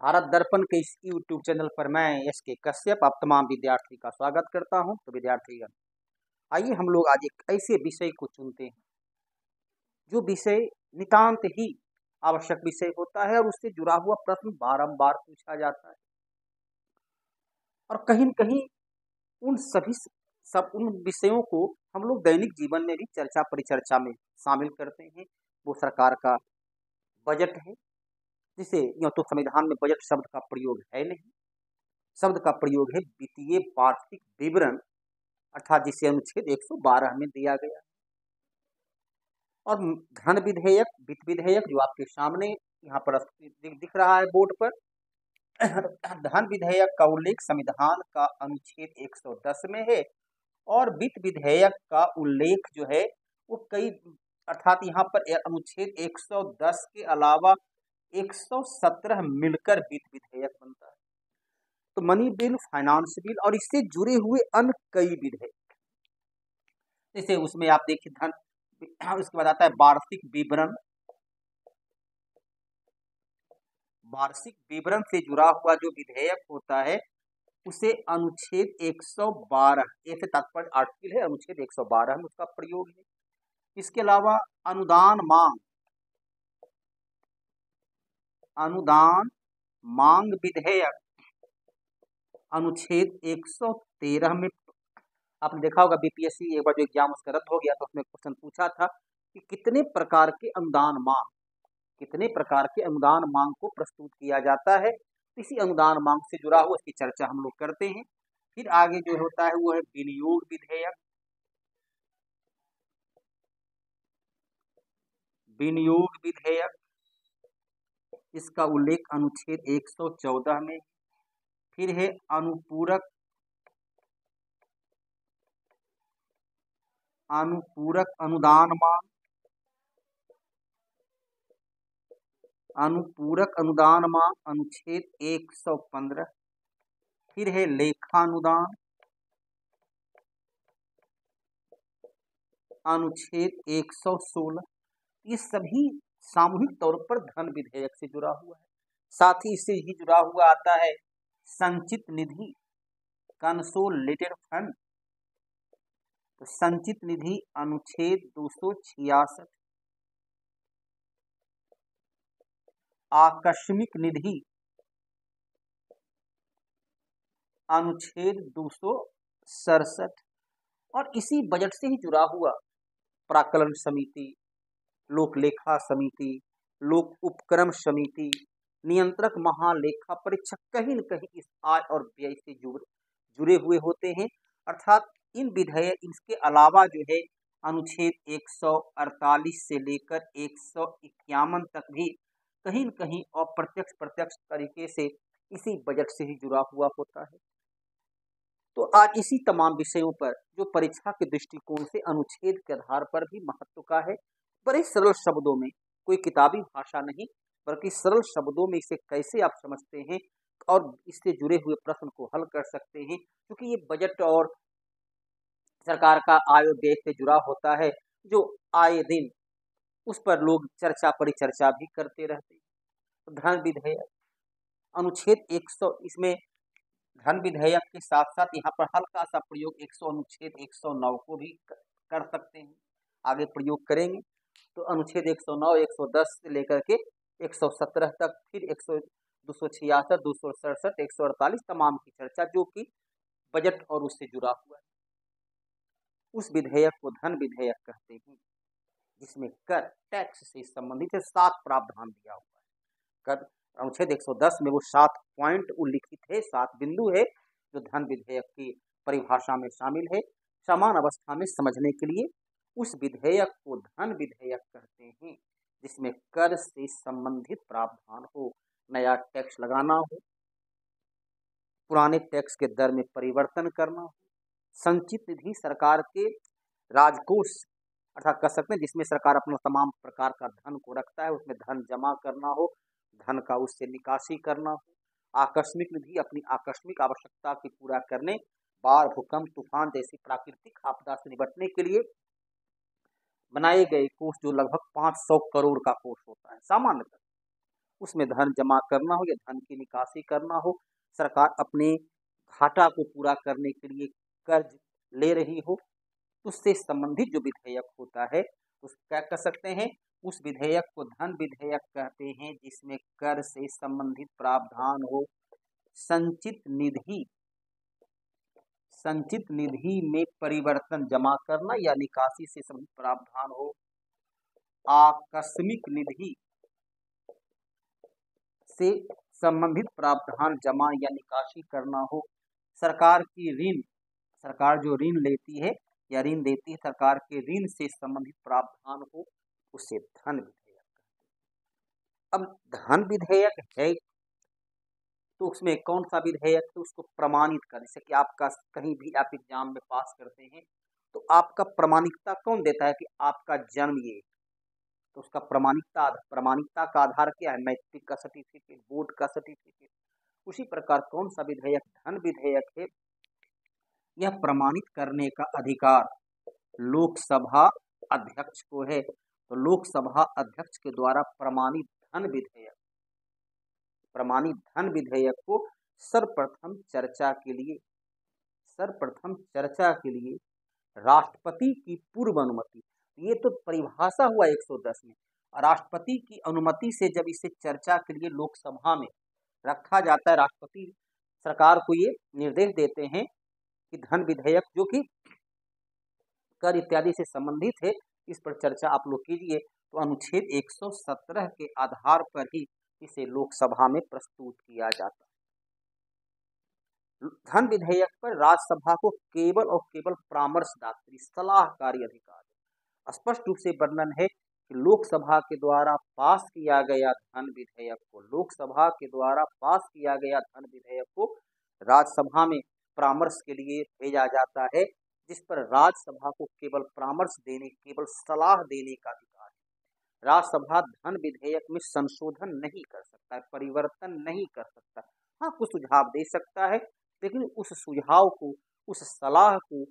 भारत दर्पण के इस यूट्यूब चैनल पर मैं एस.के. कश्यप आप तमाम विद्यार्थी का स्वागत करता हूं। तो विद्यार्थीगण, आइए हम लोग आज एक ऐसे विषय को चुनते हैं जो विषय नितांत ही आवश्यक विषय होता है और उससे जुड़ा हुआ प्रश्न बारंबार पूछा जाता है और कहीं न कहीं उन सभी सब उन विषयों को हम लोग दैनिक जीवन में भी चर्चा परिचर्चा में शामिल करते हैं। वो सरकार का बजट है, जिसे यूँ तो संविधान में बजट शब्द का प्रयोग है नहीं, शब्द का प्रयोग है वित्तीय वार्षिक विवरण, अर्थात जिसे अनुच्छेद 112 में दिया गया। और धन विधेयक, वित्त विधेयक जो आपके सामने यहाँ पर दिख रहा है बोर्ड पर, धन विधेयक का उल्लेख संविधान का अनुच्छेद 110 में है और वित्त विधेयक का उल्लेख जो है वो कई, अर्थात यहाँ पर अनुच्छेद 110 के अलावा 117 मिलकर वित्त विधेयक बनता है। तो मनी बिल, फाइनेंस बिल और इससे जुड़े हुए अन्य कई विधेयक, जैसे उसमें आप देखिए धन, उसके बाद आता है वार्षिक विवरण। वार्षिक विवरण से जुड़ा हुआ जो विधेयक होता है उसे अनुच्छेद 112, ऐसे तात्पर्य आर्टिकल है, अनुच्छेद 112 में उसका प्रयोग है। इसके अलावा अनुदान मांग, अनुदान मांग विधेयक अनुच्छेद 113 में, आपने देखा होगा बीपीएससी एक बार जो एग्जाम उसका रद्द हो गया तो उसमें क्वेश्चन पूछा था कि कितने प्रकार के अनुदान मांग, कितने प्रकार के अनुदान मांग को प्रस्तुत किया जाता है। इसी अनुदान मांग से जुड़ा हुआ इसकी चर्चा हम लोग करते हैं। फिर आगे जो होता है वो है विनियोग विधेयक। विनियोग विधेयक, इसका उल्लेख अनुच्छेद 114 में। फिर है अनुपूरक, अनुपूरक अनुदान मांग, अनुपूरक अनुदान मांग अनुच्छेद 115। फिर है लेखानुदान, अनुच्छेद 116। ये सभी सामूहिक तौर पर धन विधेयक से जुड़ा हुआ है। साथ ही इससे ही जुड़ा हुआ आता है संचित निधि, कंसोलिडेटेड फंड। तो संचित निधि अनुच्छेद 266। आकस्मिक निधि अनुच्छेद 267। और इसी बजट से ही जुड़ा हुआ प्राक्कलन समिति, लोक लेखा समिति, लोक उपक्रम समिति, नियंत्रक महालेखा परीक्षक कहीं न कहीं इस आय और व्यय से जुड़े हुए होते हैं। अर्थात इन विधेयक, इसके अलावा जो है अनुच्छेद 148 से लेकर 151 तक भी कहीं न कहीं अप्रत्यक्ष प्रत्यक्ष तरीके से इसी बजट से ही जुड़ा हुआ होता है। तो आज इसी तमाम विषयों पर जो परीक्षा के दृष्टिकोण से अनुच्छेद के आधार पर भी महत्व का है, बड़े सरल शब्दों में, कोई किताबी भाषा नहीं बल्कि सरल शब्दों में इसे कैसे आप समझते हैं और इससे जुड़े हुए प्रश्न को हल कर सकते हैं, क्योंकि ये बजट और सरकार का आय और व्यय से जुड़ा होता है जो आए दिन उस पर लोग चर्चा परिचर्चा भी करते रहते हैं। धन विधेयक अनुच्छेद 100, इसमें धन विधेयक के साथ साथ यहाँ पर हल्का सा प्रयोग 100 अनुच्छेद 109 को भी कर सकते हैं, आगे प्रयोग करेंगे। तो अनुच्छेद 109, 110 से लेकर के 117 तक, फिर 266, 267, 148 तमाम की चर्चा जो कि बजट और उससे जुड़ा हुआ है। उस विधेयक को धन विधेयक कहते हैं, जिसमें कर, टैक्स से संबंधित है 7 प्रावधान दिया हुआ है। कर अनुच्छेद 110 में वो 7 पॉइंट उल्लिखित है, 7 बिंदु है जो धन विधेयक की परिभाषा में शामिल है। समान अवस्था में समझने के लिए उस विधेयक को धन विधेयक कहते हैं, जिसमें कर से संबंधित प्रावधान हो, नया टैक्स लगाना हो, पुराने टैक्स के दर में परिवर्तन करना हो, संचित निधि सरकार के राजकोष, अर्थात कह सकते हैं जिसमें सरकार अपना तमाम प्रकार का धन को रखता है, उसमें धन जमा करना हो, धन का उससे निकासी करना हो। आकस्मिक निधि अपनी आकस्मिक आवश्यकता की पूरा करने, बाढ़, भूकंप, तूफान जैसी प्राकृतिक आपदा से निपटने के लिए बनाए गए कोष जो लगभग 500 करोड़ का कोष होता है सामान्यतः, उसमें धन जमा करना हो या धन की निकासी करना हो, सरकार अपने घाटा को पूरा करने के लिए कर्ज ले रही हो, उससे संबंधित जो विधेयक होता है उस क्या कर सकते हैं, उस विधेयक को धन विधेयक कहते हैं, जिसमें कर से संबंधित प्रावधान हो, संचित निधि में परिवर्तन जमा करना या निकासी से संबंधित प्रावधान हो, आकस्मिक निधि से संबंधित प्रावधान जमा या निकासी करना हो, सरकार जो ऋण लेती है या ऋण देती है, सरकार के ऋण से संबंधित प्रावधान हो, उसे धन विधेयक कहते हैं। अब धन विधेयक है तो उसमें कौन सा विधेयक है, उसको प्रमाणित कर, जैसे कि आपका कहीं भी आप एग्जाम में पास करते हैं तो आपका प्रमाणिकता कौन देता है कि आपका जन्म ये, तो उसका प्रमाणिकता का आधार क्या है, मैट्रिक का सर्टिफिकेट, बोर्ड का सर्टिफिकेट। उसी प्रकार कौन सा विधेयक धन विधेयक है, यह प्रमाणित करने का अधिकार लोकसभा अध्यक्ष को है। तो लोकसभा अध्यक्ष के द्वारा प्रमाणित धन विधेयक को सर्वप्रथम चर्चा के लिए राष्ट्रपति की पूर्व अनुमति, ये तो परिभाषा हुआ 110 में, राष्ट्रपति की अनुमति से जब इसे चर्चा के लिए लोकसभा में रखा जाता है, राष्ट्रपति सरकार को ये निर्देश देते हैं कि धन विधेयक जो कि कर इत्यादि से संबंधित है, इस पर चर्चा आप लोग कीजिए, तो अनुच्छेद 117 के आधार पर ही इसे लोकसभा में प्रस्तुत किया जाता है। धन विधेयक पर राज्यसभा को केवल और केवल परामर्शदात्री सलाहकारी अधिकार है। स्पष्ट रूप से वर्णन है कि लोकसभा के द्वारा पास किया गया धन विधेयक को राज्यसभा में परामर्श के लिए भेजा जाता है, जिस पर राज्यसभा को केवल केवल सलाह देने का अधिकार है। राज्यसभा धन विधेयक में संशोधन नहीं कर सकता है, परिवर्तन नहीं कर सकता, हाँ कुछ सुझाव दे सकता है, लेकिन उस सुझाव को, उस सलाह को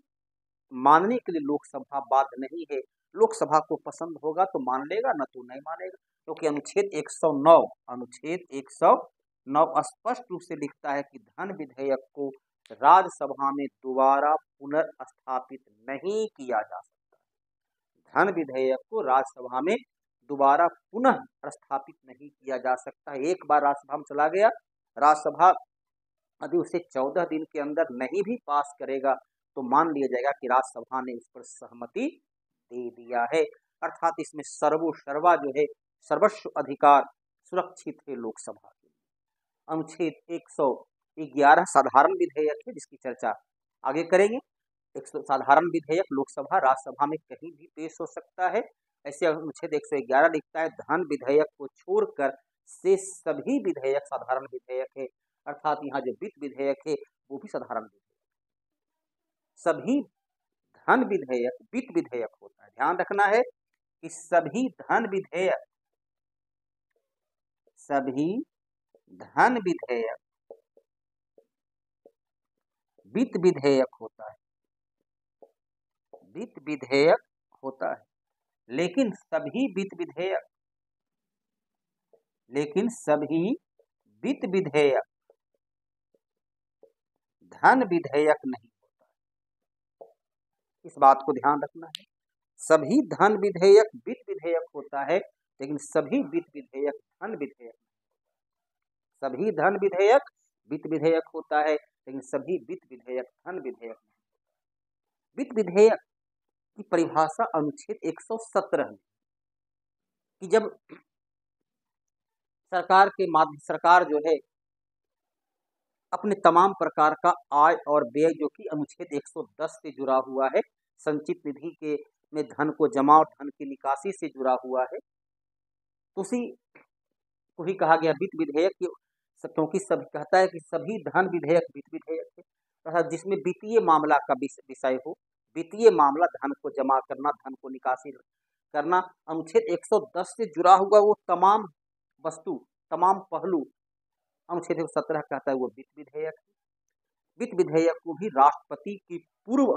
मानने के लिए लोकसभा बाध्य नहीं है। लोकसभा को पसंद होगा तो मान लेगा, न तो नहीं मानेगा, क्योंकि अनुच्छेद 109 स्पष्ट रूप से लिखता है कि धन विधेयक को राज्यसभा में दोबारा पुनर्स्थापित नहीं किया जा सकता। धन विधेयक को राज्यसभा में दोबारा पुनः प्रस्थापित नहीं किया जा सकता है। एक बार राज्यसभा में चला गया, राज्यसभा यदि उसे 14 दिन के अंदर नहीं भी पास करेगा तो मान लिया जाएगा कि राज्यसभा ने इस पर सहमति दे दिया है, अर्थात इसमें सर्वस्व अधिकार सुरक्षित है लोकसभा के लिए। अनुच्छेद 111 साधारण विधेयक है, जिसकी चर्चा आगे करेंगे। एक साधारण विधेयक लोकसभा राज्यसभा में कहीं भी पेश हो सकता है। ऐसे अनुच्छेद 111 लिखता है, धन विधेयक को छोड़कर से सभी विधेयक साधारण विधेयक है, अर्थात यहाँ जो वित्त विधेयक है वो भी साधारण विधेयक, सभी धन विधेयक वित्त विधेयक होता है। ध्यान रखना है कि सभी धन विधेयक वित्त विधेयक होता है, लेकिन सभी वित्त विधेयक धन विधेयक नहीं होता है। इस बात को ध्यान रखना है, सभी धन विधेयक वित्त विधेयक होता है, लेकिन सभी वित्त विधेयक धन विधेयक नहीं होता है। सभी धन विधेयक वित्त विधेयक होता है, लेकिन सभी वित्त विधेयक धन विधेयक नहीं होता है। वित्त विधेयक की परिभाषा अनुच्छेद 117 में, कि जब सरकार जो है अपने तमाम प्रकार का आय और व्यय, जो कि अनुच्छेद 110 से जुड़ा हुआ है, संचित निधि के में धन को जमा और धन की निकासी से जुड़ा हुआ है, तो उसी को ही कहा गया वित्त विधेयक, क्योंकि सब कहता है कि सभी धन विधेयक वित्त विधेयक है, अर्थात जिसमें वित्तीय मामला का विषय हो, वित्तीय मामला, धन को जमा करना, धन को निकासी करना, अनुच्छेद 110 से जुड़ा हुआ वो तमाम वस्तु, तमाम पहलू अनुच्छेद 117 कहता है वो वित्त विधेयक है। वित्त विधेयक को भी राष्ट्रपति की पूर्व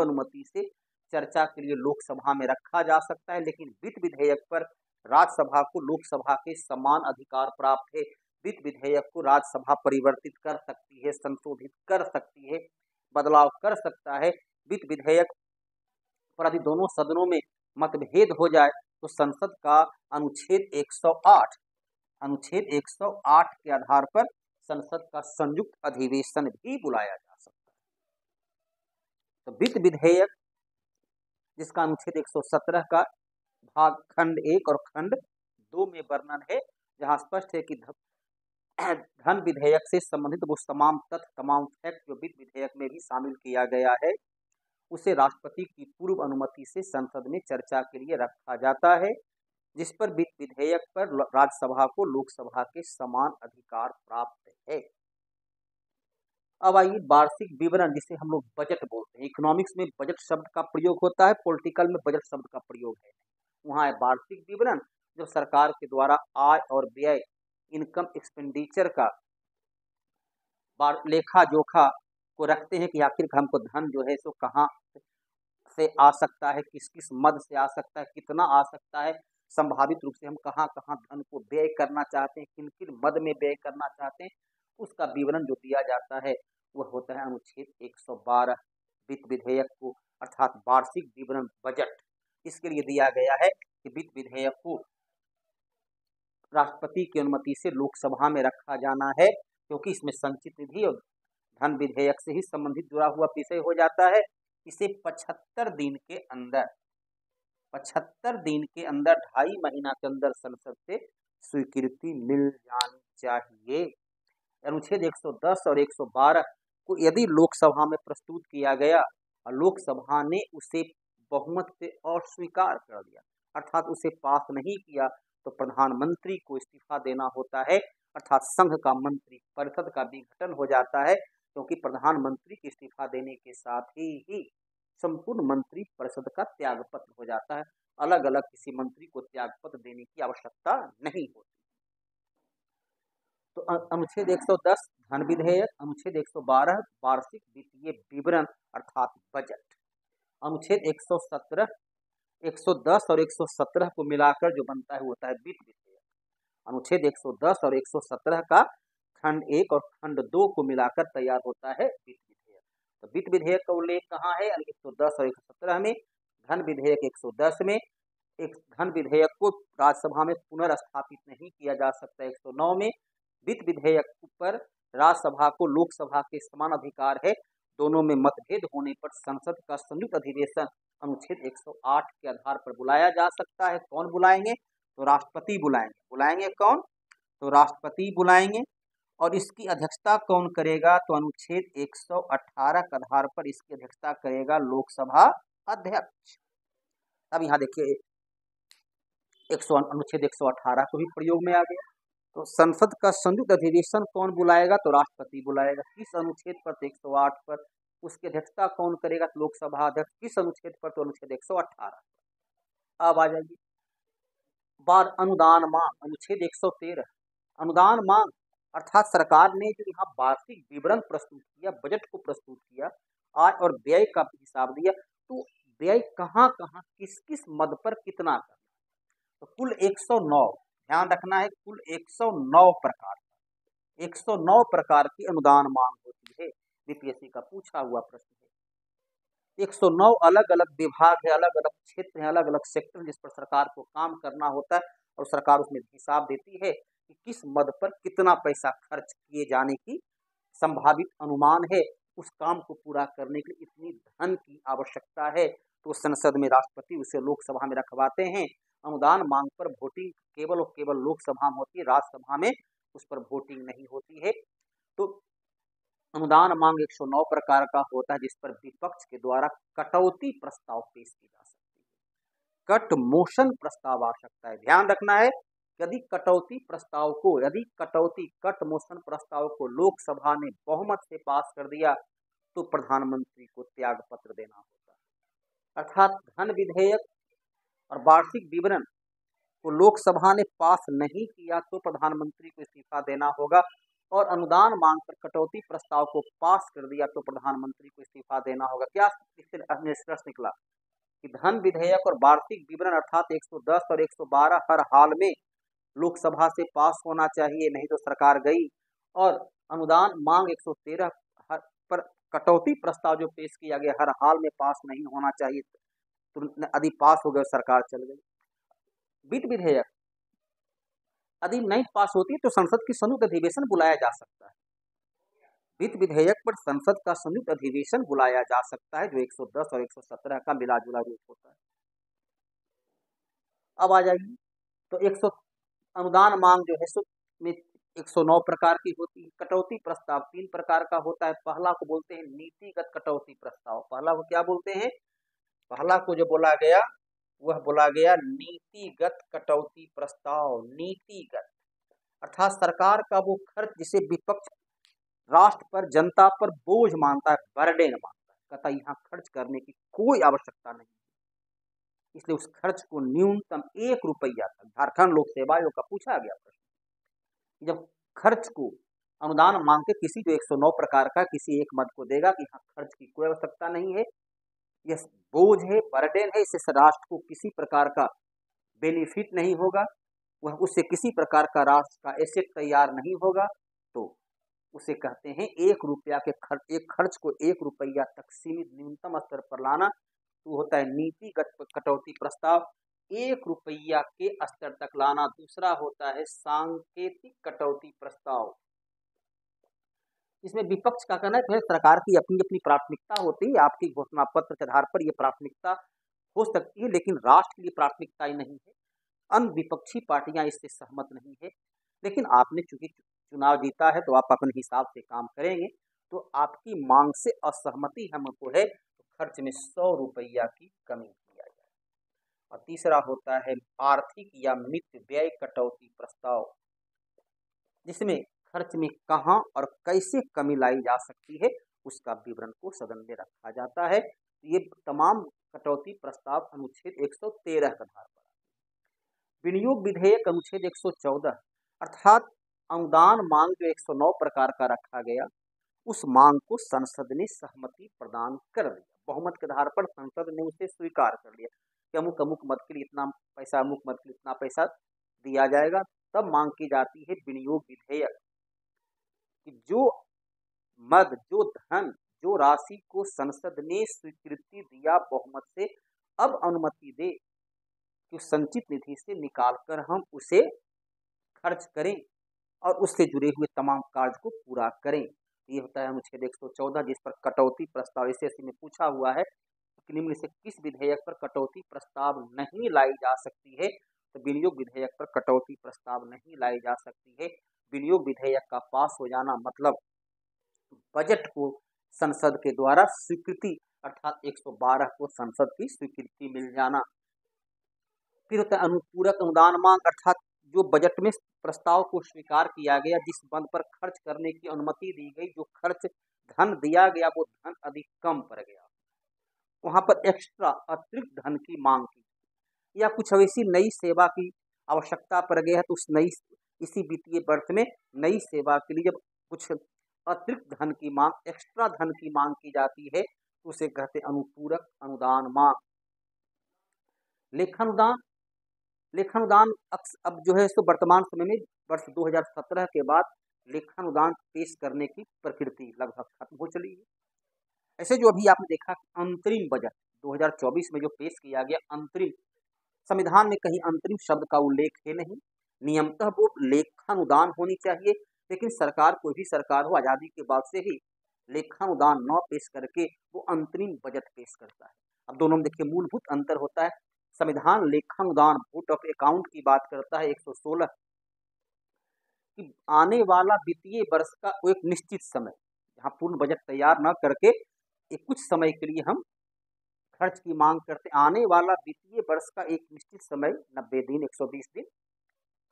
अनुमति से चर्चा के लिए लोकसभा में रखा जा सकता है, लेकिन वित्त विधेयक पर राज्यसभा को लोकसभा के समान अधिकार प्राप्त है। वित्त विधेयक को राज्यसभा परिवर्तित कर सकती है, संशोधित कर सकती है, बदलाव कर सकता है। वित्त विधेयक पर यदि दोनों सदनों में मतभेद हो जाए तो संसद का अनुच्छेद 108 के आधार पर संसद का संयुक्त अधिवेशन भी बुलाया जा सकता है। तो वित्त विधेयक जिसका अनुच्छेद 117 का भाग खंड 1 और खंड 2 में वर्णन है, जहां स्पष्ट है कि धन विधेयक से संबंधित वो तमाम तथ्य, तमाम फैक्ट जो वित्त विधेयक में भी शामिल किया गया है, उसे राष्ट्रपति की पूर्व अनुमति से संसद में चर्चा के लिए रखा जाता है, जिस पर वित्त विधेयक पर राज्यसभा को लोकसभा के समान अधिकार प्राप्त है। अब आइए वार्षिक विवरण, जिसे हम लोग बजट बोलते हैं। इकोनॉमिक्स में बजट शब्द का प्रयोग होता है, पॉलिटिकल में बजट शब्द का प्रयोग है। वहाँ है वार्षिक विवरण, जो सरकार के द्वारा आय और व्यय, इनकम एक्सपेंडिचर का लेखा जोखा को रखते हैं कि आखिर हमको धन जो है सो कहाँ से आ सकता है, किस किस मद से आ सकता है, कितना आ सकता है, संभावित रूप से हम कहाँ कहाँ धन को व्यय करना चाहते हैं, किन किन मद में व्यय करना चाहते हैं, उसका विवरण जो दिया जाता है वह होता है अनुच्छेद 112 वित्त विधेयक को, अर्थात वार्षिक विवरण बजट। इसके लिए दिया गया है कि वित्त विधेयक को राष्ट्रपति की अनुमति से लोकसभा में रखा जाना है, क्योंकि इसमें संचित निधि और धन विधेयक से ही संबंधित जुड़ा हुआ विषय हो जाता है। इसे 75 दिन के अंदर 2.5 महीना के अंदर संसद से स्वीकृति मिल जानी चाहिए। अनुच्छेद 110 और 112 को यदि लोकसभा में प्रस्तुत किया गया और लोकसभा ने उसे बहुमत से अस्वीकार कर दिया, अर्थात उसे पास नहीं किया, तो प्रधानमंत्री को इस्तीफा देना होता है, अर्थात संघ का मंत्री परिषद का विघटन हो जाता है, क्योंकि प्रधानमंत्री के इस्तीफा देने के साथ ही संपूर्ण मंत्री परिषद का त्यागपत्र हो जाता है। अलग अलग किसी मंत्री को त्यागपत्र देने की आवश्यकता नहीं होती। तो अनुच्छेद 110 धन विधेयक, अनुच्छेद 112 वार्षिक वित्तीय विवरण अर्थात बजट, अनुच्छेद 117, 110 और 117 को मिलाकर जो बनता है वो होता है वित्त विधेयक। अनुच्छेद 110 और 117 का खंड 1 और खंड 2 को मिलाकर तैयार होता है वित्त विधेयक। तो वित्त विधेयक का उल्लेख कहाँ है? 110 और 117 में। धन विधेयक 110 में। एक धन विधेयक को राज्यसभा में पुनर्स्थापित नहीं किया जा सकता 109 में। वित्त विधेयक पर राज्यसभा को लोकसभा के समान अधिकार है, दोनों में मतभेद होने पर संसद का संयुक्त अधिवेशन अनुच्छेद 108 के आधार पर बुलाया जा सकता है। कौन बुलाएंगे? तो राष्ट्रपति बुलाएंगे। बुलाएंगे कौन? तो राष्ट्रपति बुलाएंगे। और इसकी अध्यक्षता कौन करेगा? तो अनुच्छेद 118 के आधार पर इसकी अध्यक्षता करेगा लोकसभा अध्यक्ष। अब यहाँ देखिए अनुच्छेद 118 को भी प्रयोग में आ गया। तो संसद का संयुक्त अधिवेशन कौन बुलाएगा? तो राष्ट्रपति बुलाएगा। किस अनुच्छेद पर? तो 108 पर। उसकी अध्यक्षता कौन करेगा? तो लोकसभा अध्यक्ष। किस अनुच्छेद पर? तो अनुच्छेद 118। अब आ जाइए बार अनुदान मांग, अनुच्छेद 113। अनुदान मांग अर्थात सरकार ने जो यहाँ वार्षिक विवरण प्रस्तुत किया, बजट को प्रस्तुत किया, आय और व्यय का हिसाब दिया, तो व्यय कहाँ कहाँ किस किस मद पर कितना करना, तो कुल 109, ध्यान रखना है, कुल 109 प्रकार 109 प्रकार की अनुदान मांग होती है। बीपीएससी का पूछा हुआ प्रश्न है। 109 अलग अलग विभाग है, अलग अलग क्षेत्र है, अलग अलग सेक्टर जिस पर सरकार को काम करना होता है, और सरकार उसमें हिसाब देती है कि किस मद पर कितना पैसा खर्च किए जाने की संभावित अनुमान है। उस काम को पूरा करने के लिए इतनी धन की आवश्यकता है, तो संसद में राष्ट्रपति उसे लोकसभा में रखवाते हैं। अनुदान मांग पर वोटिंग केवल और केवल लोकसभा में होती है, राज्यसभा में उस पर वोटिंग नहीं होती है। तो अनुदान मांग 109 प्रकार का होता है, जिस पर विपक्ष के द्वारा कटौती प्रस्ताव पेश की जा सकती है। कट मोशन प्रस्ताव आ सकता है। ध्यान रखना है, यदि कट मोशन प्रस्ताव को लोकसभा ने बहुमत से पास कर दिया, तो प्रधानमंत्री को त्यागपत्र देना होता है। अर्थात धन विधेयक और वार्षिक विवरण को लोकसभा ने पास नहीं किया तो प्रधानमंत्री को इस्तीफा देना होगा, और अनुदान मांग पर कटौती प्रस्ताव को पास कर दिया तो प्रधानमंत्री को इस्तीफा देना होगा। क्या इससे निष्कर्ष निकला? कि धन विधेयक और वार्षिक विवरण अर्थात 110 और 112 हर हाल में लोकसभा से पास होना चाहिए, नहीं तो सरकार गई। और अनुदान मांग 113 पर कटौती प्रस्ताव जो पेश किया गया हर हाल में पास नहीं होना चाहिए, तुरंत यदि पास हो गया सरकार चल गई। वित्त विधेयक यदि नहीं पास होती तो संसद की संयुक्त अधिवेशन बुलाया जा सकता है। वित्त विधेयक पर संसद का संयुक्त अधिवेशन बुलाया जा सकता है, जो 110 और 117 का मिला जुला रूप होता है। अब आ जाइए तो 100 अनुदान मांग जो है सो में 109 प्रकार की होती है। कटौती प्रस्ताव 3 प्रकार का होता है। पहला को बोलते हैं नीतिगत कटौती प्रस्ताव। पहला को क्या बोलते हैं? पहला को जो बोला गया वह बोला गया नीतिगत कटौती प्रस्ताव। नीतिगत अर्थात सरकार का वो खर्च जिसे विपक्ष राष्ट्र पर, जनता पर बोझ मानता है, बर्डन मानता है, कहता है यहाँ खर्च करने की कोई आवश्यकता नहीं, इसलिए उस खर्च को न्यूनतम 1 रुपया तक। झारखंड लोक सेवा आयोग का पूछा गया प्रश्न, जब खर्च को अनुदान मांग के किसी जो 109 प्रकार का किसी एक मद को देगा कि यहाँ खर्च की कोई आवश्यकता नहीं है, यह बोझ है, बर्डन है, इससे राष्ट्र को किसी प्रकार का बेनिफिट नहीं होगा, वह उससे किसी प्रकार का राष्ट्र का एसेट तैयार नहीं होगा, तो उसे कहते हैं 1 रुपया के खर्च को 1 रुपया तक सीमित न्यूनतम स्तर पर लाना, तो होता है नीतिगत कटौती प्रस्ताव। 1 रुपया के स्तर तक लाना। दूसरा होता है सांकेतिक कटौती प्रस्ताव। इसमें विपक्ष का कहना है सरकार की अपनी अपनी प्राथमिकता होती है, आपकी घोषणा पत्र के आधार पर यह प्राथमिकता हो सकती है, लेकिन राष्ट्र के लिए प्राथमिकता ही नहीं है। अन्य विपक्षी पार्टियां इससे सहमत नहीं है, लेकिन आपने चूंकि चुनाव जीता है तो आप अपने हिसाब से काम करेंगे, तो आपकी मांग से असहमति हमको है, तो खर्च में 100 रुपया की कमी किया जाए। और तीसरा होता है आर्थिक या मित व्यय कटौती प्रस्ताव, जिसमें खर्च में कहां और कैसे कमी लाई जा सकती है उसका विवरण को सदन में रखा जाता है। ये तमाम कटौती प्रस्ताव अनुच्छेद 113 के आधार पर। विनियोग विधेयक अनुच्छेद 114 अर्थात अनुदान मांग जो 109 प्रकार का रखा गया, उस मांग को संसद ने सहमति प्रदान कर दिया। बहुमत के आधार पर संसद ने उसे स्वीकार कर लिया कि अमुक अमुक मद के लिए इतना पैसा, अमुक मद के लिए इतना पैसा दिया जाएगा। तब मांग की जाती है विनियोग विधेयक कि जो मद, जो धन, जो राशि को संसद ने स्वीकृति दिया बहुमत से, अब अनुमति दे कि संचित निधि से निकालकर हम उसे खर्च करें और उससे जुड़े हुए तमाम कार्य को पूरा करें। ये होता है अनुच्छेद 114, जिस पर कटौती प्रस्ताव एसएससी में पूछा हुआ है कि निम्न से किस विधेयक पर कटौती प्रस्ताव नहीं लाई जा सकती है, तो विनियोग विधेयक पर कटौती प्रस्ताव नहीं लाई जा सकती है। विनियोग विधेयक का पास हो जाना मतलब बजट को संसद के द्वारा स्वीकृति अर्थात 112 को संसद की स्वीकृति मिल जाना। फिर होता है अनुपूरक अनुदान मांग अर्थात जो बजट में प्रस्ताव को स्वीकार किया गया, जिस बंद पर खर्च करने की अनुमति दी गई, जो खर्च धन दिया गया वो धन अधिक कम पड़ गया, वहां पर एक्स्ट्रा अतिरिक्त धन की मांग की, या कुछ ऐसी नई सेवा की आवश्यकता पड़ गई है, तो उस नई इसी वित्तीय वर्ष में नई सेवा के लिए जब कुछ अतिरिक्त धन की मांग, एक्स्ट्रा धन की मांग की जाती है, तो उसे कहते हैं अनुपूरक अनुदान मांग। लेखानुदान, लेखानुदान अब जो है सो वर्तमान समय में वर्ष 2017 के बाद लेखानुदान पेश करने की प्रकृति लगभग खत्म हो चली है। ऐसे जो अभी आपने देखा अंतरिम बजट 2024 में जो पेश किया गया, अंतरिम, संविधान में कहीं अंतरिम शब्द का उल्लेख है नहीं, नियमतः वो लेखानुदान होनी चाहिए, लेकिन सरकार, कोई भी सरकार हो, आज़ादी के बाद से ही लेखानुदान न पेश करके वो अंतरिम बजट पेश करता है। अब दोनों में देखिए मूलभूत अंतर होता है। संविधान लेखानुदान वोट ऑफ अकाउंट की बात करता है 116 कि आने वाला वित्तीय वर्ष का वो एक निश्चित समय, जहाँ पूर्ण बजट तैयार न करके एक कुछ समय के लिए हम खर्च की मांग करते, आने वाला वित्तीय वर्ष का एक निश्चित समय 90 दिन 120 दिन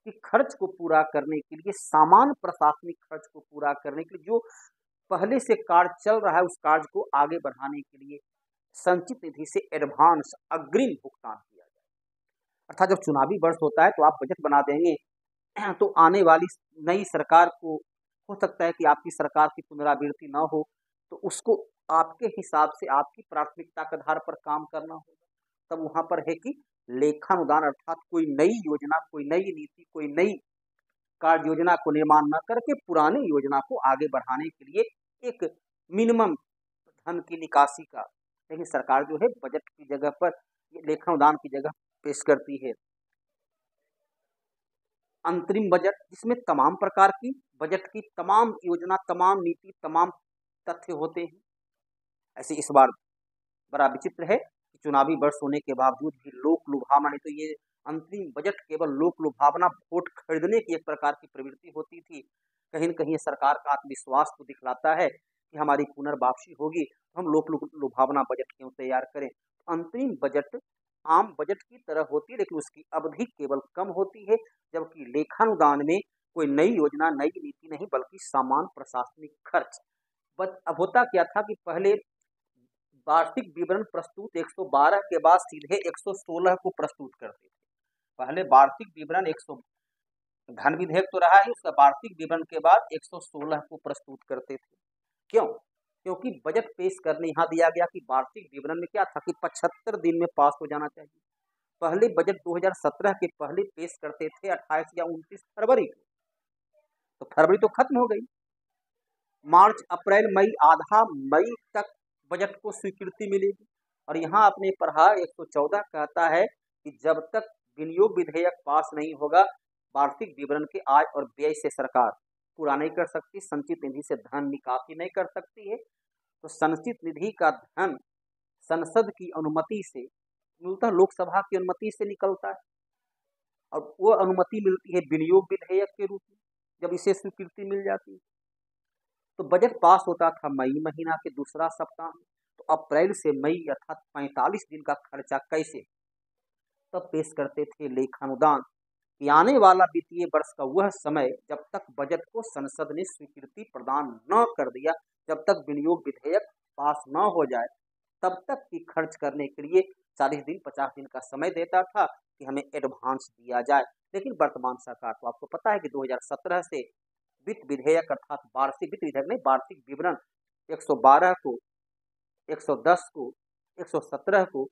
कि खर्च को पूरा करने के लिए, सामान्य प्रशासनिक खर्च को पूरा करने के लिए जो पहले से कार्य चल रहा है उस कार्य को आगे बढ़ाने के लिए संचित निधि से एडवांस अग्रिम भुगतान किया जाए। अर्थात जब चुनावी वर्ष होता है तो आप बजट बना देंगे, तो आने वाली नई सरकार को हो सकता है कि आपकी सरकार की पुनरावृत्ति न हो, तो उसको आपके हिसाब से आपकी प्राथमिकता के आधार पर काम करना होगा। तब वहां पर है कि लेखानुदान अर्थात कोई नई योजना, कोई नई नीति, कोई नई कार्य योजना को निर्माण न करके पुरानी योजना को आगे बढ़ाने के लिए एक मिनिमम धन की निकासी का, लेकिन सरकार जो है बजट की जगह पर लेखानुदान की जगह पेश करती है अंतरिम बजट, जिसमें तमाम प्रकार की बजट की तमाम योजना, तमाम नीति, तमाम तथ्य होते हैं। ऐसे इस बार बड़ा विचित्र है कि चुनावी वर्ष होने के बावजूद भी लोक लुभावना, नहीं तो ये अंतरिम बजट केवल लोक लुभावना, वोट खरीदने की एक प्रकार की प्रवृत्ति होती थी। कहीं न कहीं सरकार का आत्मविश्वास को दिखलाता है कि हमारी पुनर्वापसी होगी, तो हम लोक लुभावना बजट क्यों तैयार करें। अंतरिम बजट आम बजट की तरह होती है, लेकिन उसकी अवधि केवल कम होती है, जबकि लेखानुदान में कोई नई योजना, नई नीति नहीं, बल्कि सामान्य प्रशासनिक खर्च। अब होता क्या था कि पहले वार्षिक विवरण प्रस्तुत 112 के बाद सीधे 116 को प्रस्तुत करते थे। पहले वार्षिक विवरण 100 धन विधेयक तो रहा है, उसका वार्षिक विवरण के बाद 116 को प्रस्तुत करते थे। क्यों? क्योंकि बजट पेश करने यहाँ दिया गया कि वार्षिक विवरण में क्या था कि 75 दिन में पास हो जाना चाहिए। पहले बजट 2017 के पहले पेश करते थे 28 या 29 फरवरी को, तो फरवरी तो खत्म हो गई। मार्च, अप्रैल, मई, आधा मई तक बजट को स्वीकृति मिलेगी। और यहाँ आपने पढ़ा 114 कहता है कि जब तक विनियोग विधेयक पास नहीं होगा, वार्षिक विवरण के आय और व्यय से सरकार पूरा नहीं कर सकती, संचित निधि से धन निकासी नहीं कर सकती है। तो संचित निधि का धन संसद की अनुमति से, मूलतः लोकसभा की अनुमति से निकलता है, और वो अनुमति मिलती है विनियोग विधेयक के रूप में, जब इसे स्वीकृति मिल जाती है। तो बजट पास होता था मई महीना के दूसरा सप्ताह में। तो अप्रैल से मई अर्थात 45 दिन का खर्चा कैसे, तब पेश करते थे लेखानुदान कि आने वाला वित्तीय वर्ष का वह समय जब तक बजट को संसद ने स्वीकृति प्रदान न कर दिया, जब तक विनियोग विधेयक पास न हो जाए, तब तक की खर्च करने के लिए 40 दिन 50 दिन का समय देता था कि हमें एडवांस दिया जाए। लेकिन वर्तमान सरकार, तो आपको पता है कि 2017 से वित्त विधेयक अर्थात वार्षिक वित्त विधेयक नहीं, वार्षिक विवरण 112 को, 110 को, 117 को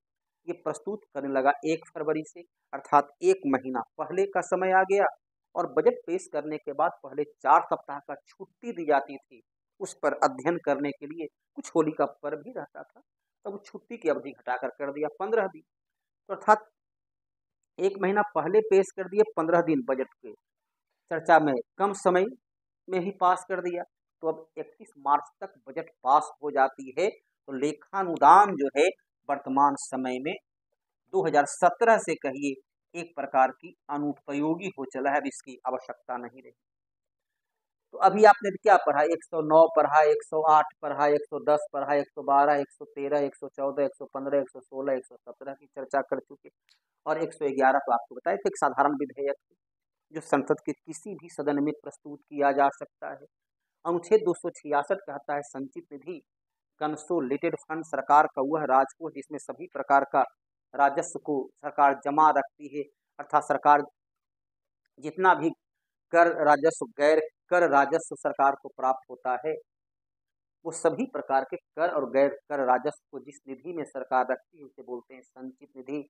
ये प्रस्तुत करने लगा 1 फरवरी से, अर्थात 1 महीना पहले का समय आ गया। और बजट पेश करने के बाद पहले 4 सप्ताह का छुट्टी दी जाती थी उस पर अध्ययन करने के लिए। कुछ होली का पर्व भी रहता था, तब तो छुट्टी की अवधि घटाकर कर दिया 15 दिन, तो अर्थात 1 महीना पहले पेश कर दिए, 15 दिन बजट के चर्चा में कम समय में ही पास कर दिया। तो अब 31 मार्च तक बजट पास हो जाती है। तो लेखानुदान जो है वर्तमान समय में 2017 से कहिए एक प्रकार की अनुपयोगी हो चला है, अब इसकी आवश्यकता नहीं रही। तो अभी आपने क्या पढ़ा, 109 पढ़ा, 108 पढ़ा, 110 पढ़ा, 112, 113, 114, 115, 116, 117 की चर्चा कर चुके, और 111 तो आपको बताए थे एक साधारण विधेयक जो संसद के किसी भी सदन में प्रस्तुत किया जा सकता है। अनुच्छेद 266 कहता है संचित निधि कंसोलिडेटेड फंड सरकार का वह राजकोष जिसमें सभी प्रकार का राजस्व को सरकार जमा रखती है, अर्थात सरकार जितना भी कर राजस्व, गैर कर राजस्व सरकार को प्राप्त होता है, वो सभी प्रकार के कर और गैर कर राजस्व को जिस निधि में सरकार रखती है उसे बोलते हैं संचित निधि।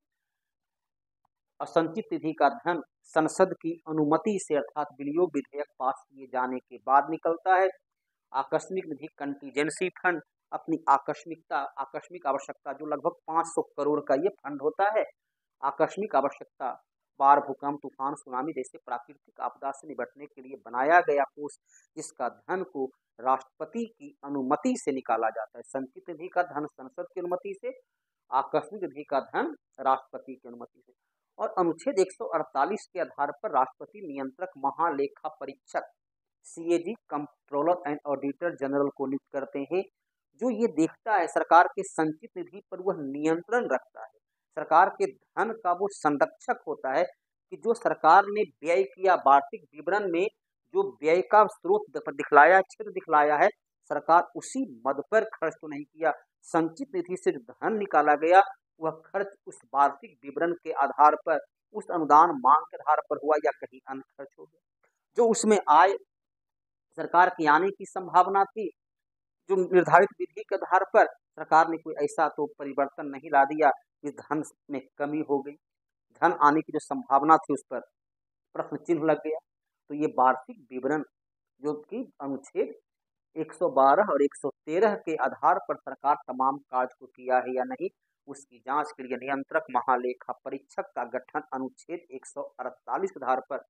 और संचित निधि का धन संसद की अनुमति से अर्थात विनियोग विधेयक पास किए जाने के बाद निकलता है। आकस्मिक निधि कंटीजेंसी फंड अपनी आकस्मिक आवश्यकता जो लगभग 500 करोड़ का ये फंड होता है। आकस्मिक आवश्यकता, बाढ़, भूकंप, तूफान, सुनामी जैसे प्राकृतिक आपदा से निपटने के लिए बनाया गया कोष, जिसका धन को राष्ट्रपति की अनुमति से निकाला जाता है। संचित निधि का धन संसद की अनुमति से, आकस्मिक निधि का धन राष्ट्रपति की अनुमति से। और अनुच्छेद 148 के आधार पर राष्ट्रपति नियंत्रक महालेखा परीक्षक CAG controller and auditor general को नियुक्त करते हैं, जो ये देखता है सरकार के संचित निधि पर वह नियंत्रण रखता है, सरकार के धन का वो संरक्षक होता है कि जो सरकार ने व्यय किया, वार्षिक विवरण में जो व्यय का स्रोत दिखलाया, क्षेत्र दिखलाया है, सरकार उसी मद पर खर्च तो नहीं किया। संचित निधि से जो धन निकाला गया वह खर्च उस वार्षिक विवरण के आधार पर, उस अनुदान मांग के आधार पर हुआ या कहीं अन्य खर्च हो गया। जो उसमें आय सरकार की आने की संभावना थी, जो निर्धारित विधि के आधार पर सरकार ने कोई ऐसा तो परिवर्तन नहीं ला दिया इस धन में कमी हो गई, धन आने की जो संभावना थी उस पर प्रश्न चिन्ह लग गया। तो ये वार्षिक विवरण जो कि अनुच्छेद 112 और 113 के आधार पर सरकार तमाम कार्य को किया है या नहीं, उसकी जांच के लिए नियंत्रक महालेखा परीक्षक का गठन अनुच्छेद 148 के आधार पर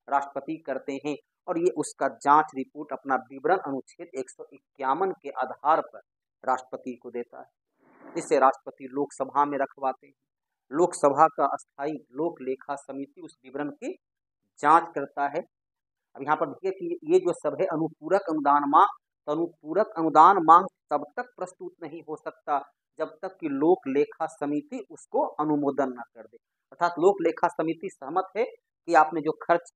राष्ट्रपति करते हैं और ये उसका जांच रिपोर्ट अपना विवरण अनुच्छेद 151 के आधार पर राष्ट्रपति को देता है, जिसे राष्ट्रपति लोकसभा में रखवाते हैं। लोकसभा का अस्थायी लोक लेखा समिति उस विवरण की जांच करता है। अब यहाँ पर देखिए कि ये जो सब है अनुपूरक अनुदान मांग, तो अनुपूरक अनुदान मांग तब तक प्रस्तुत नहीं हो सकता जब तक कि लोक लेखा समिति उसको अनुमोदन न कर दे। अर्थात लोक लेखा समिति सहमत है कि आपने जो खर्च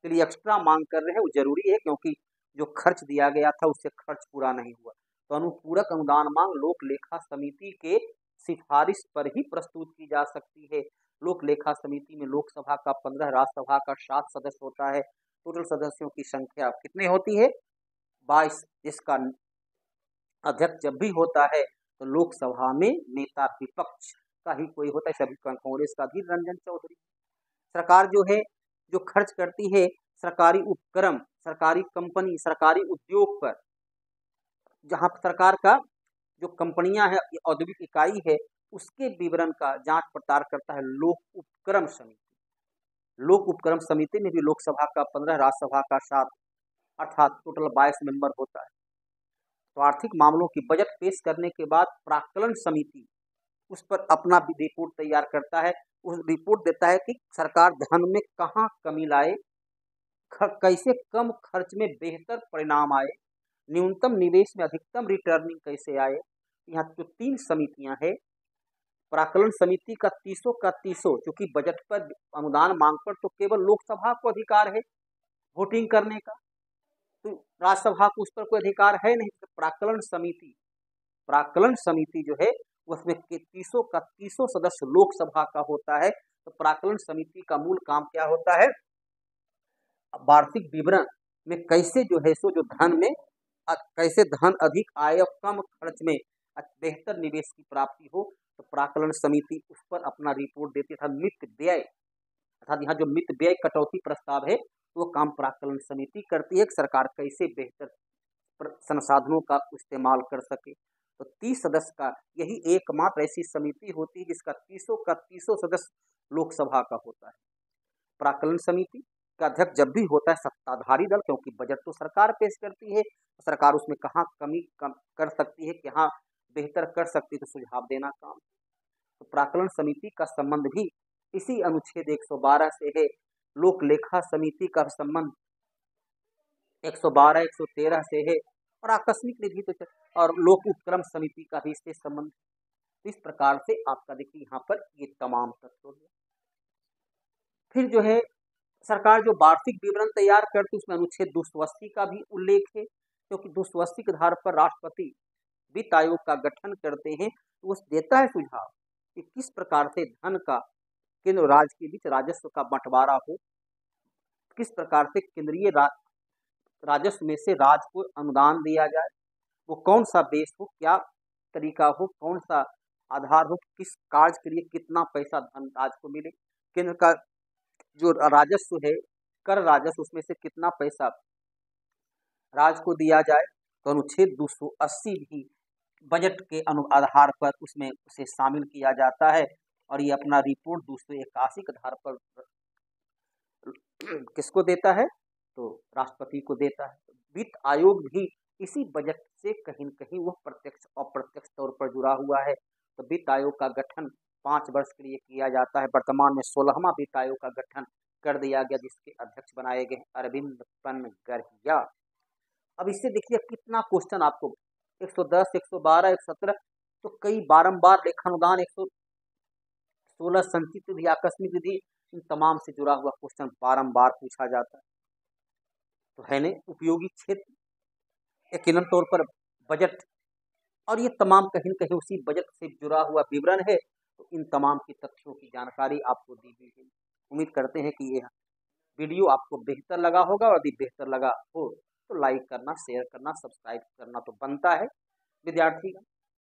के लिए एक्स्ट्रा मांग कर रहे हैं वो जरूरी है, क्योंकि जो खर्च दिया गया था उससे खर्च पूरा नहीं हुआ। तो अनुपूरक अनुदान मांग लोक लेखा समिति के सिफारिश पर ही प्रस्तुत की जा सकती है। लोक लेखा समिति में लोकसभा का 15, राज्यसभा का 7 सदस्य होता है। टोटल सदस्यों की संख्या कितनी होती है? 22। इसका अध्यक्ष जब भी होता है तो लोकसभा में नेता विपक्ष का ही कोई होता है, सभी कांग्रेस का भी रंजन चौधरी। सरकार जो है जो खर्च करती है सरकारी उपक्रम, सरकारी कंपनी, सरकारी उद्योग पर, जहां सरकार का जो कंपनियां है, औद्योगिक इकाई है, उसके विवरण का जांच पड़ताल करता है लोक उपक्रम समिति। लोक उपक्रम समिति में भी लोकसभा का 15, राज्यसभा का 7 अर्थात टोटल 22 मेंबर होता है। तो आर्थिक मामलों की बजट पेश करने के बाद प्राक्कलन समिति उस पर अपना भी रिपोर्ट तैयार करता है। उस रिपोर्ट देता है कि सरकार धन में कहाँ कमी लाए, कैसे कम खर्च में बेहतर परिणाम आए, न्यूनतम निवेश में अधिकतम रिटर्निंग कैसे आए। यहाँ जो 3 समितियां हैं, प्राक्कलन समिति का 30 का 30, क्योंकि बजट पर अनुदान मांग पर तो केवल लोकसभा को अधिकार है वोटिंग करने का, तो राज्यसभा को उस पर कोई अधिकार है नहीं। तो प्राक्कलन समिति जो है उसमें 30 का 30 सदस्य लोकसभा का होता है। तो प्राक्कलन समिति का मूल काम क्या होता है? वार्षिक विवरण में कैसे जो है सो जो धन में कैसे धन अधिक आय और कम खर्च में बेहतर निवेश की प्राप्ति हो, तो प्राक्कलन समिति उस पर अपना रिपोर्ट देती था। मित व्यय अर्थात यहाँ जो मित व्यय कटौती प्रस्ताव है वो काम प्राक्कलन समिति करती है कि सरकार कैसे बेहतर संसाधनों का इस्तेमाल कर सके। तो 30 सदस्य का यही एकमात्र ऐसी समिति होती है जिसका 30 का 30 सदस्य लोकसभा का होता है। प्राक्कलन समिति का अध्यक्ष जब भी होता है सत्ताधारी दल, क्योंकि बजट तो सरकार पेश करती है, सरकार उसमें कहाँ कमी कर सकती है, कहाँ बेहतर कर सकती है, तो सुझाव देना काम। तो प्राक्कलन समिति का संबंध भी इसी अनुच्छेद 112 से है। लोक लेखा समिति का संबंध 112, 113 से है और आकस्मिक निधि तो और लोक उपक्रम समिति का भी इससे संबंध। इस प्रकार से आपका देखिए यहाँ पर ये तमाम तत्व है। फिर जो है सरकार जो वार्षिक विवरण तैयार करती है उसमें अनुच्छेद 280 का भी उल्लेख है, क्योंकि 280 के आधार पर राष्ट्रपति वित्त आयोग का गठन करते हैं। तो उस देता है सुझाव कि किस प्रकार से धन का केंद्र और राज्य के बीच राजस्व का बंटवारा हो, किस प्रकार से केंद्रीय राजस्व में से राज्य को अनुदान दिया जाए, वो कौन सा बेस हो, क्या तरीका हो, कौन सा आधार हो, किस कार्य के लिए कितना पैसा धन राज्य को मिले, केंद्र का जो राजस्व है कर राजस्व उसमें से कितना पैसा राज्य को दिया जाए। तो अनुच्छेद 280 भी बजट के आधार पर उसमें उसे शामिल किया जाता है और ये अपना रिपोर्ट 281 के आधार पर किसको देता है? तो राष्ट्रपति को देता है। वित्त आयोग भी इसी बजट से कहीं न कहीं वह प्रत्यक्ष अप्रत्यक्ष तौर पर जुड़ा हुआ है। तो वित्त आयोग का गठन 5 वर्ष के लिए किया जाता है। वर्तमान में 16वां वित्त आयोग का गठन कर दिया गया, जिसके अध्यक्ष बनाए गए अरविंद पनगरिया। अब इससे देखिए कितना क्वेश्चन आपको 110, 112, 117 तो कई बारंबार लेखानुदान 116 संचित विधि, आकस्मिक विधि, इन तमाम से जुड़ा हुआ क्वेश्चन बारंबार पूछा जाता है। तो है ने उपयोगी क्षेत्र, यकीनन तौर पर बजट और ये तमाम कहीं न कहीं उसी बजट से जुड़ा हुआ विवरण है। तो इन तमाम की तथ्यों की जानकारी आपको दी गई है। उम्मीद करते हैं कि यह वीडियो आपको बेहतर लगा होगा और यदि बेहतर लगा हो तो लाइक करना, शेयर करना, सब्सक्राइब करना तो बनता है विद्यार्थी।